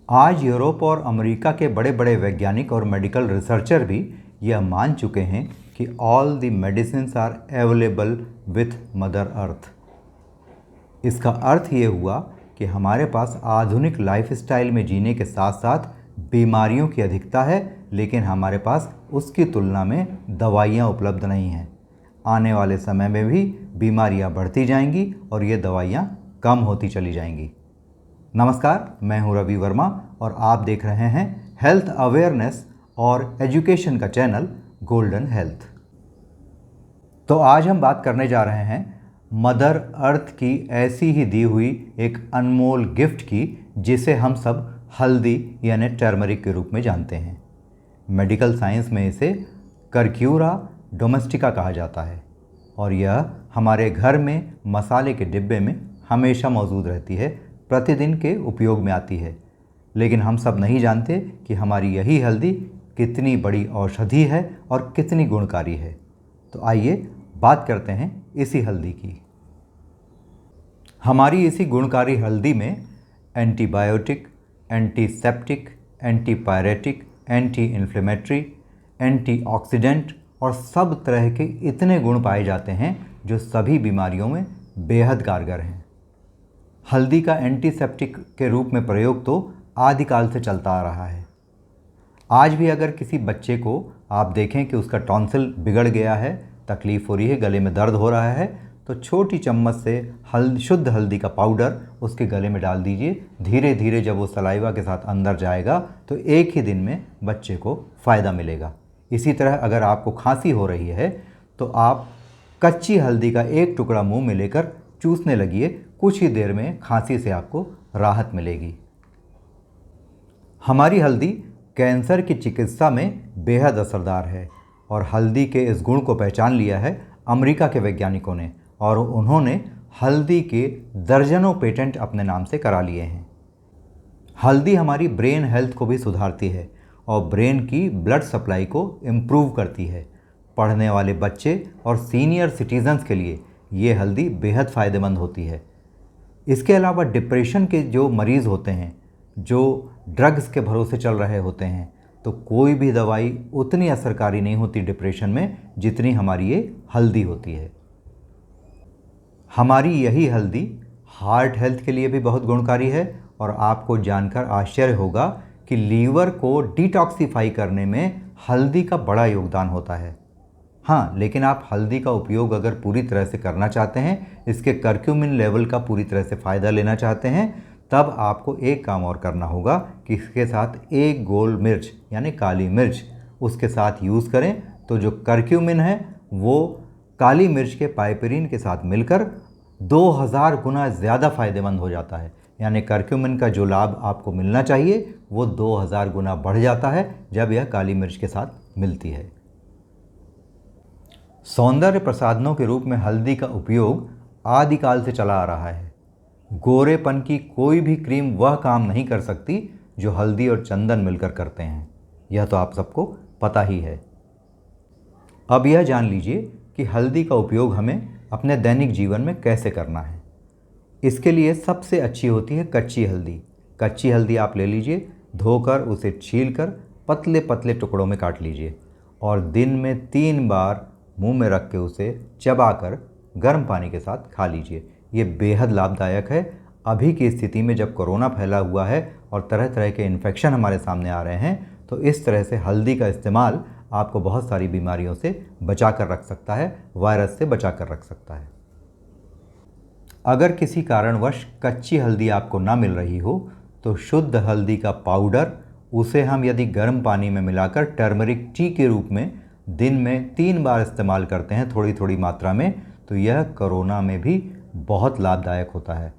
आज यूरोप और अमेरिका के बड़े बड़े वैज्ञानिक और मेडिकल रिसर्चर भी यह मान चुके हैं कि all the medicines are available with mother earth. इसका अर्थ ये हुआ कि हमारे पास आधुनिक लाइफस्टाइल में जीने के साथ साथ बीमारियों की अधिकता है, लेकिन हमारे पास उसकी तुलना में दवाइयाँ उपलब्ध नहीं हैं। आने वाले समय में भी बीमारियाँ बढ़ती जाएंगी और ये दवाइयाँ कम होती चली जाएंगी। नमस्कार, मैं हूं रवि वर्मा और आप देख रहे हैं हेल्थ अवेयरनेस और एजुकेशन का चैनल गोल्डन हेल्थ। तो आज हम बात करने जा रहे हैं मदर अर्थ की ऐसी ही दी हुई एक अनमोल गिफ्ट की, जिसे हम सब हल्दी यानी टर्मरिक के रूप में जानते हैं। मेडिकल साइंस में इसे कर्क्यूरा डोमेस्टिका कहा जाता है और यह हमारे घर में मसाले के डिब्बे में हमेशा मौजूद रहती है, प्रतिदिन के उपयोग में आती है। लेकिन हम सब नहीं जानते कि हमारी यही हल्दी कितनी बड़ी औषधि है और कितनी गुणकारी है। तो आइए बात करते हैं इसी हल्दी की। हमारी इसी गुणकारी हल्दी में antibiotic, antiseptic, antipyretic, anti inflammatory, antioxidant और सब तरह के इतने गुण पाए जाते हैं जो सभी बीमारियों में बेहद कारगर हैं। हल्दी का एंटीसेप्टिक के रूप में प्रयोग तो आदिकाल से चलता आ रहा है। आज भी अगर किसी बच्चे को आप देखें कि उसका टॉन्सिल बिगड़ गया है, तकलीफ़ हो रही है, गले में दर्द हो रहा है, तो छोटी चम्मच से शुद्ध हल्दी का पाउडर उसके गले में डाल दीजिए। धीरे धीरे जब वो सलाइवा के साथ अंदर जाएगा तो एक ही दिन में बच्चे को फ़ायदा मिलेगा। इसी तरह अगर आपको खांसी हो रही है तो आप कच्ची हल्दी का एक टुकड़ा मुंह में लेकर चूसने लगिए। कुछ ही देर में खांसी से आपको राहत मिलेगी। हमारी हल्दी कैंसर की चिकित्सा में बेहद असरदार है और हल्दी के इस गुण को पहचान लिया है अमेरिका के वैज्ञानिकों ने, और उन्होंने हल्दी के दर्जनों पेटेंट अपने नाम से करा लिए हैं। हल्दी हमारी ब्रेन हेल्थ को भी सुधारती है और ब्रेन की ब्लड सप्लाई को इम्प्रूव करती है। पढ़ने वाले बच्चे और सीनियर सिटीजन्स के लिए ये हल्दी बेहद फ़ायदेमंद होती है। इसके अलावा डिप्रेशन के जो मरीज़ होते हैं, जो ड्रग्स के भरोसे चल रहे होते हैं, तो कोई भी दवाई उतनी असरकारी नहीं होती डिप्रेशन में जितनी हमारी ये हल्दी होती है। हमारी यही हल्दी हार्ट हेल्थ के लिए भी बहुत गुणकारी है और आपको जानकर आश्चर्य होगा कि लीवर को डिटॉक्सिफाई करने में हल्दी का बड़ा योगदान होता है। हाँ, लेकिन आप हल्दी का उपयोग अगर पूरी तरह से करना चाहते हैं, इसके कर्क्यूमिन लेवल का पूरी तरह से फ़ायदा लेना चाहते हैं, तब आपको एक काम और करना होगा कि इसके साथ एक गोल मिर्च यानी काली मिर्च उसके साथ यूज़ करें। तो जो कर्क्यूमिन है वो काली मिर्च के पाइपरीन के साथ मिलकर 2000 गुना ज़्यादा फ़ायदेमंद हो जाता है। यानी कर्क्यूमिन का जो लाभ आपको मिलना चाहिए वो 2000 गुना बढ़ जाता है जब यह काली मिर्च के साथ मिलती है। सौंदर्य प्रसाधनों के रूप में हल्दी का उपयोग आदिकाल से चला आ रहा है। गोरेपन की कोई भी क्रीम वह काम नहीं कर सकती जो हल्दी और चंदन मिलकर करते हैं। यह तो आप सबको पता ही है। अब यह जान लीजिए कि हल्दी का उपयोग हमें अपने दैनिक जीवन में कैसे करना है। इसके लिए सबसे अच्छी होती है कच्ची हल्दी। कच्ची हल्दी आप ले लीजिए, धोकर उसे छीलकर पतले पतले टुकड़ों में काट लीजिए और दिन में 3 बार मुंह में रख के उसे चबाकर गर्म पानी के साथ खा लीजिए। ये बेहद लाभदायक है। अभी की स्थिति में जब कोरोना फैला हुआ है और तरह तरह के इन्फेक्शन हमारे सामने आ रहे हैं, तो इस तरह से हल्दी का इस्तेमाल आपको बहुत सारी बीमारियों से बचा कर रख सकता है, वायरस से बचा कर रख सकता है। अगर किसी कारणवश कच्ची हल्दी आपको ना मिल रही हो तो शुद्ध हल्दी का पाउडर, उसे हम यदि गर्म पानी में मिलाकर टर्मरिक टी के रूप में दिन में 3 बार इस्तेमाल करते हैं थोड़ी थोड़ी मात्रा में, तो यह कोरोना में भी बहुत लाभदायक होता है।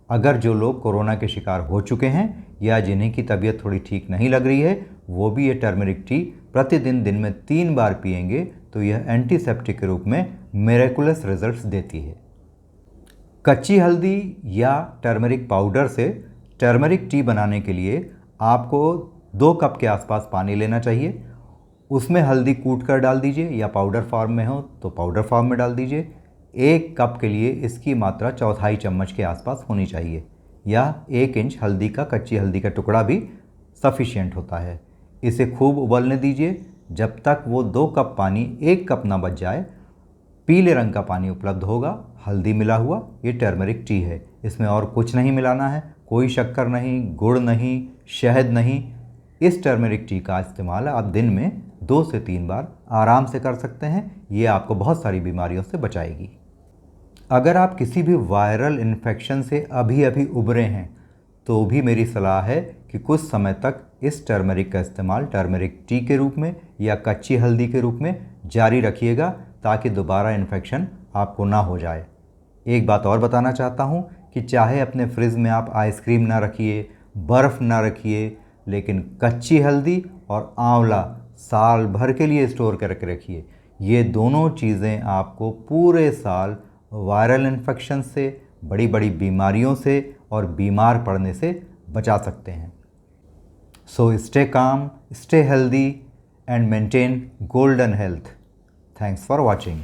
अगर जो लोग कोरोना के शिकार हो चुके हैं या जिन्हें की तबीयत थोड़ी ठीक नहीं लग रही है, वो भी ये टर्मरिक टी प्रतिदिन दिन में 3 बार पिएंगे तो यह एंटीसेप्टिक के रूप में मिरेकुलस रिजल्ट्स देती है। कच्ची हल्दी या टर्मरिक पाउडर से टर्मरिक टी बनाने के लिए आपको 2 कप के आसपास पानी लेना चाहिए। उसमें हल्दी कूट कर डाल दीजिए, या पाउडर फॉर्म में हो तो पाउडर फॉर्म में डाल दीजिए। 1 कप के लिए इसकी मात्रा 1/4 चम्मच के आसपास होनी चाहिए, या 1 इंच हल्दी का, कच्ची हल्दी का टुकड़ा भी सफिशिएंट होता है। इसे खूब उबलने दीजिए जब तक वो 2 कप पानी 1 कप ना बच जाए। पीले रंग का पानी उपलब्ध होगा, हल्दी मिला हुआ। ये टर्मरिक टी है, इसमें और कुछ नहीं मिलाना है, कोई शक्कर नहीं, गुड़ नहीं, शहद नहीं। इस टर्मरिक टी का इस्तेमाल आप दिन में 2 से 3 बार आराम से कर सकते हैं। ये आपको बहुत सारी बीमारियों से बचाएगी। अगर आप किसी भी वायरल इन्फेक्शन से अभी अभी उबरे हैं तो भी मेरी सलाह है कि कुछ समय तक इस टर्मरिक का इस्तेमाल टर्मरिक टी के रूप में या कच्ची हल्दी के रूप में जारी रखिएगा, ताकि दोबारा इन्फेक्शन आपको ना हो जाए। एक बात और बताना चाहता हूँ कि चाहे अपने फ्रिज में आप आइसक्रीम ना रखिए, बर्फ़ ना रखिए, लेकिन कच्ची हल्दी और आंवला साल भर के लिए स्टोर करके रखिए। ये दोनों चीज़ें आपको पूरे साल वायरल इन्फेक्शन से, बड़ी बड़ी बीमारियों से और बीमार पड़ने से बचा सकते हैं। So stay calm, stay healthy and maintain golden health. Thanks for watching.